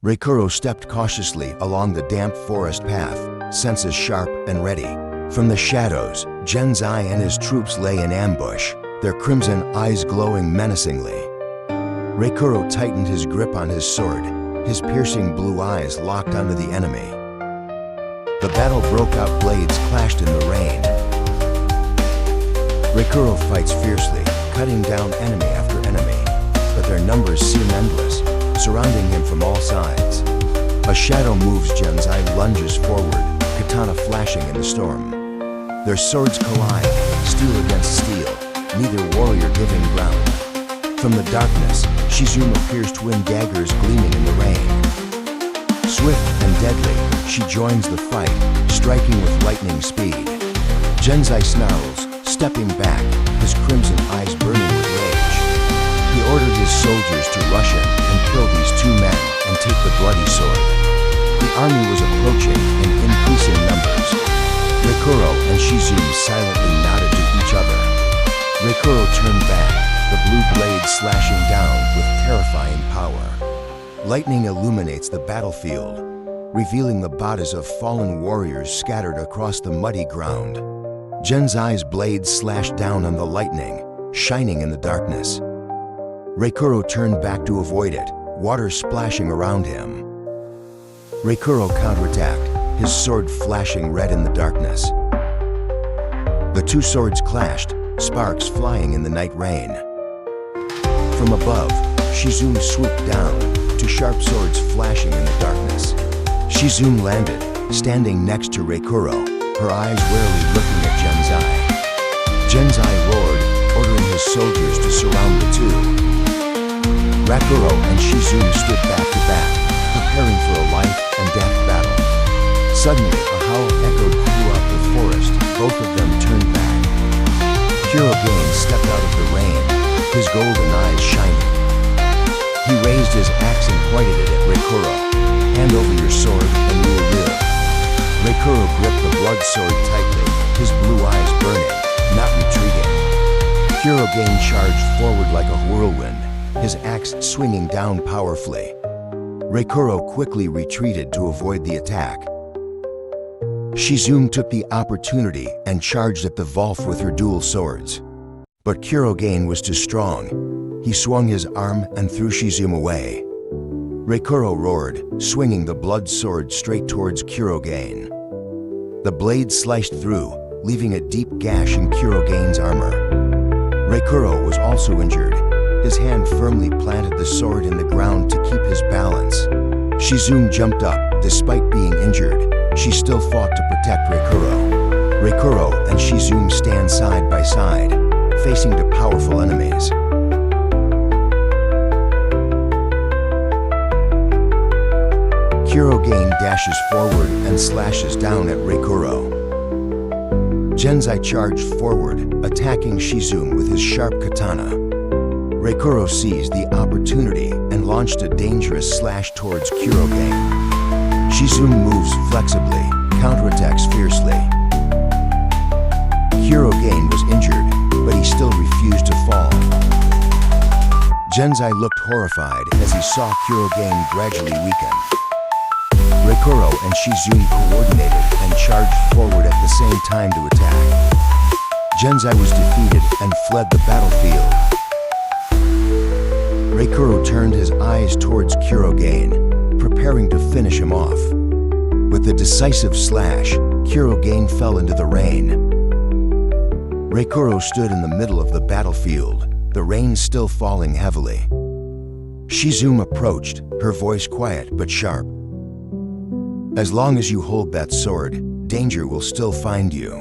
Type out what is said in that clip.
Raikuro stepped cautiously along the damp forest path, senses sharp and ready. From the shadows, Genzai and his troops lay in ambush, their crimson eyes glowing menacingly. Raikuro tightened his grip on his sword, his piercing blue eyes locked onto the enemy. The battle broke out, blades clashed in the rain. Raikuro fights fiercely, cutting down enemy after enemy, but their numbers seem endless, surrounding him from all sides. A shadow moves, Genzai lunges forward, katana flashing in the storm. Their swords collide, steel against steel, neither warrior giving ground. From the darkness, Shizune appears, twin daggers gleaming in the rain. Swift and deadly, she joins the fight, striking with lightning speed. Genzai snarls, stepping back, his crimson eyes burning with rage. He ordered his soldiers to rush in and kill these two men and take the bloody sword. The army was approaching in increasing numbers. Raikuro and Shizune silently nodded to each other. Raikuro turned back, the blue blade slashing down with terrifying power. Lightning illuminates the battlefield, revealing the bodies of fallen warriors scattered across the muddy ground. Genzai's blade slashed down on the lightning, shining in the darkness. Raikuro turned back to avoid it, water splashing around him. Raikuro counterattacked, his sword flashing red in the darkness. The two swords clashed, sparks flying in the night rain. From above, Shizune swooped down, two sharp swords flashing in the darkness. Shizune landed, standing next to Raikuro, her eyes warily looking at Genzai. Genzai roared, ordering his soldiers to surround the two. Raikuro and Shizune stood back to back, preparing for a life and death battle. Suddenly, a howl echoed throughout the forest. Both of them turned back. Kurogain stepped out of the rain, his golden eyes shining. He raised his axe and pointed it at Raikuro. "Hand over your sword and you will live." Raikuro gripped the blood sword tightly, his blue eyes burning, not retreating. Kurogain charged forward like a whirlwind, his axe swinging down powerfully. Raikuro quickly retreated to avoid the attack. Shizune took the opportunity and charged at the Volf with her dual swords. But Kurogain was too strong. He swung his arm and threw Shizune away. Raikuro roared, swinging the blood sword straight towards Kurogain. The blade sliced through, leaving a deep gash in Kurogain's armor. Raikuro was also injured. His hand firmly planted the sword in the ground to keep his balance. Shizune jumped up. Despite being injured, she still fought to protect Raikuro. Raikuro and Shizune stand side by side, facing two powerful enemies. Kurogain dashes forward and slashes down at Raikuro. Genzai charged forward, attacking Shizune with his sharp katana. Raikuro seized the opportunity and launched a dangerous slash towards Kurogain. Shizune moves flexibly, counterattacks fiercely. Kurogain was injured, but he still refused to fall. Genzai looked horrified as he saw Kurogain gradually weaken. Raikuro and Shizune coordinated and charged forward at the same time to attack. Genzai was defeated and fled the battlefield. Raikuro turned his eyes towards Kurogain, preparing to finish him off. With the decisive slash, Kurogain fell into the rain. Raikuro stood in the middle of the battlefield, the rain still falling heavily. Shizune approached, her voice quiet but sharp. "As long as you hold that sword, danger will still find you."